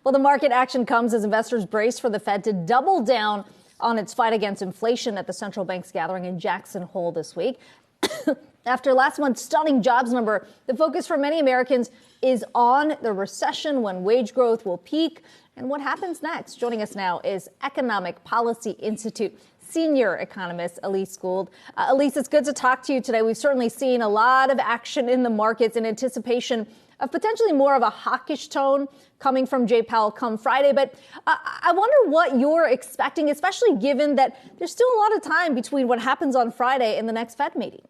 Well, the market action comes as investors brace for the Fed to double down on its fight against inflation at the central bank's gathering in Jackson Hole this week. After last month's stunning jobs number, the focus for many Americans is on the recession, when wage growth will peak, and what happens next. Joining us now is Economic Policy Institute senior economist Elise Gould. Elise, it's good to talk to you today. We've certainly seen a lot of action in the markets in anticipation of potentially more of a hawkish tone coming from Jay Powell come Friday. But I wonder what you're expecting, especially given that there's still a lot of time between what happens on Friday and the next Fed meeting.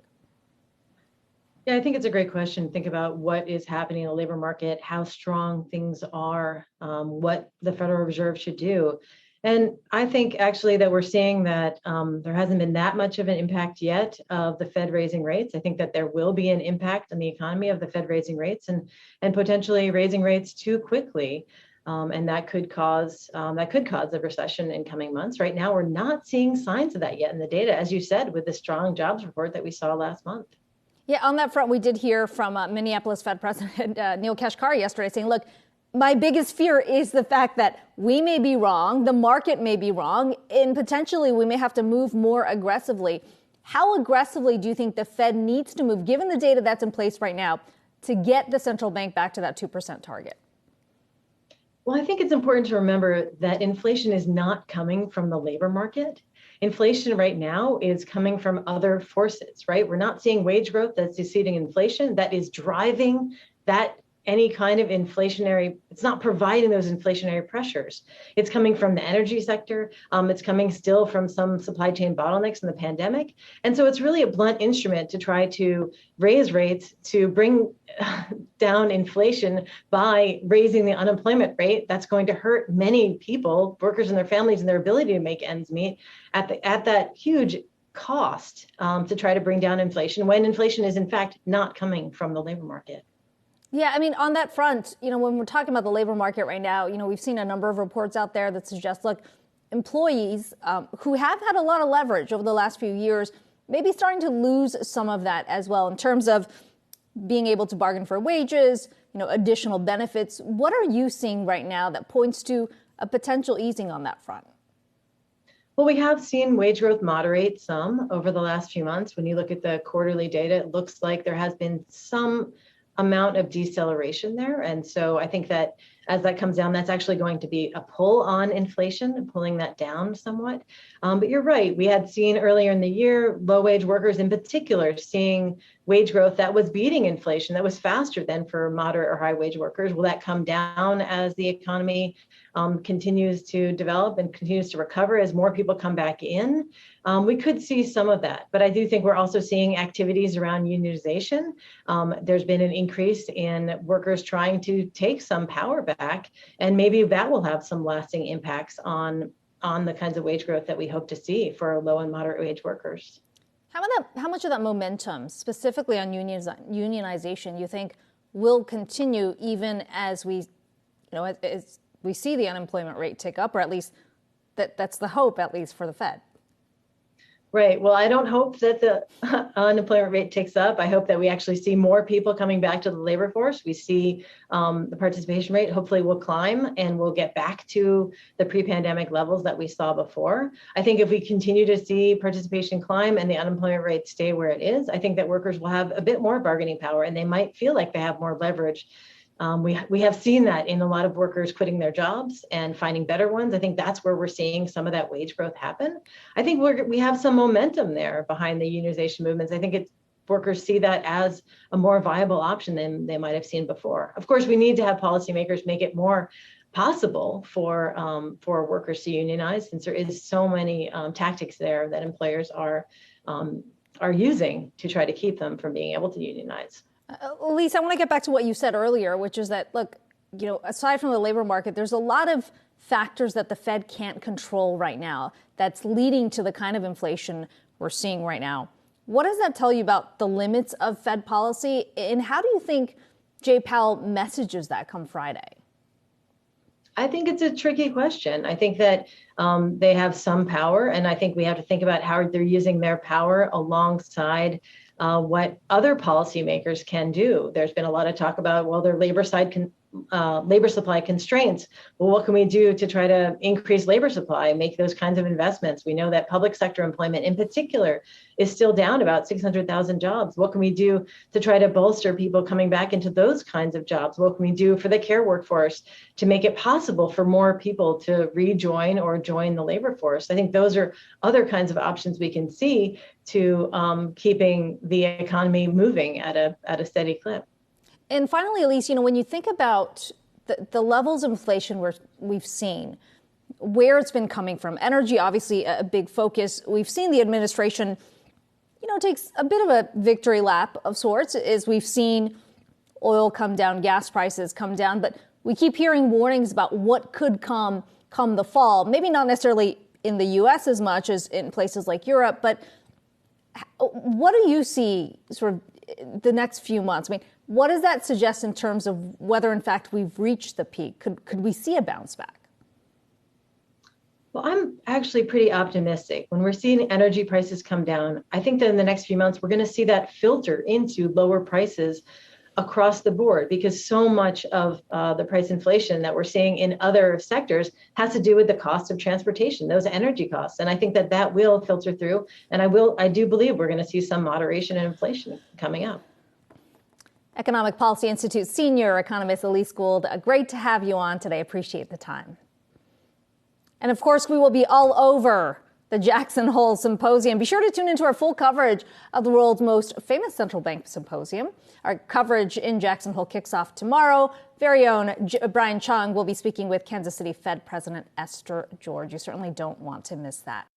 Yeah, I think it's a great question. Think about what is happening in the labor market, how strong things are, what the Federal Reserve should do. And I think actually that we're seeing that there hasn't been that much of an impact yet of the Fed raising rates. I think that there will be an impact on the economy of the Fed raising rates and potentially raising rates too quickly. And that could cause a recession in coming months. Right now, we're not seeing signs of that yet in the data, as you said, with the strong jobs report that we saw last month. Yeah, on that front, we did hear from Minneapolis Fed President Neil Kashkari yesterday saying, look, my biggest fear is the fact that we may be wrong, the market may be wrong, and potentially we may have to move more aggressively. How aggressively do you think the Fed needs to move, given the data that's in place right now, to get the central bank back to that 2% target? Well, I think it's important to remember that inflation is not coming from the labor market. Inflation right now is coming from other forces, right? We're not seeing wage growth that's exceeding inflation, that is driving that any kind of inflationary, it's not providing those inflationary pressures. It's coming from the energy sector. It's coming still from some supply chain bottlenecks in the pandemic. And so it's really a blunt instrument to try to raise rates to bring down inflation by raising the unemployment rate. That's going to hurt many people, workers and their families, and their ability to make ends meet at that huge cost to try to bring down inflation, when inflation is in fact not coming from the labor market. Yeah, I mean, on that front, when we're talking about the labor market right now, we've seen a number of reports out there that suggest, look, employees who have had a lot of leverage over the last few years may be starting to lose some of that as well in terms of being able to bargain for wages, additional benefits. What are you seeing right now that points to a potential easing on that front? Well, we have seen wage growth moderate some over the last few months. When you look at the quarterly data, it looks like there has been some amount of deceleration there. And so I think that as that comes down, that's actually going to be a pull on inflation and pulling that down somewhat. But you're right. We had seen earlier in the year, low wage workers in particular, seeing wage growth that was beating inflation, that was faster than for moderate or high wage workers. Will that come down as the economy continues to develop and continues to recover, as more people come back in? We could see some of that, but I do think we're also seeing activities around unionization. There's been an increase in workers trying to take some power back, and maybe that will have some lasting impacts on the kinds of wage growth that we hope to see for low and moderate wage workers. How much of that momentum, specifically on unionization, you think will continue even as we see the unemployment rate tick up, or at least that's the hope, at least for the Fed? Right. Well, I don't hope that the unemployment rate ticks up. I hope that we actually see more people coming back to the labor force. We see the participation rate hopefully will climb and we'll get back to the pre-pandemic levels that we saw before. I think if we continue to see participation climb and the unemployment rate stay where it is, I think that workers will have a bit more bargaining power and they might feel like they have more leverage. We have seen that in a lot of workers quitting their jobs and finding better ones. I think that's where we're seeing some of that wage growth happen. I think we have some momentum there behind the unionization movements. I think workers see that as a more viable option than they might have seen before. Of course, we need to have policymakers make it more possible for workers to unionize, since there is so many tactics there that employers are using to try to keep them from being able to unionize. Elise, I want to get back to what you said earlier, which is that, look, aside from the labor market, there's a lot of factors that the Fed can't control right now that's leading to the kind of inflation we're seeing right now. What does that tell you about the limits of Fed policy? And how do you think Jay Powell messages that come Friday? I think it's a tricky question. I think that they have some power, and I think we have to think about how they're using their power alongside what other policymakers can do. There's been a lot of talk about, well, their labor side labor supply constraints. Well, what can we do to try to increase labor supply, make those kinds of investments? We know that public sector employment in particular is still down about 600,000 jobs. What can we do to try to bolster people coming back into those kinds of jobs? What can we do for the care workforce to make it possible for more people to rejoin or join the labor force? I think those are other kinds of options we can see to keeping the economy moving at a steady clip. And finally, Elise, when you think about the levels of inflation we've seen, where it's been coming from, energy, obviously a big focus. We've seen the administration, takes a bit of a victory lap of sorts, as we've seen oil come down, gas prices come down. But we keep hearing warnings about what could come the fall. Maybe not necessarily in the U.S. as much as in places like Europe. But what do you see sort of the next few months? I mean, what does that suggest in terms of whether, in fact, we've reached the peak? Could we see a bounce back? Well, I'm actually pretty optimistic. When we're seeing energy prices come down, I think that in the next few months, we're going to see that filter into lower prices across the board, because so much of the price inflation that we're seeing in other sectors has to do with the cost of transportation, those energy costs. And I think that will filter through. And I do believe we're going to see some moderation in inflation coming up. Economic Policy Institute senior economist Elise Gould, great to have you on today. Appreciate the time. And of course, we will be all over the Jackson Hole Symposium. Be sure to tune into our full coverage of the world's most famous central bank symposium. Our coverage in Jackson Hole kicks off tomorrow. Very own Brian Cheung will be speaking with Kansas City Fed President Esther George. You certainly don't want to miss that.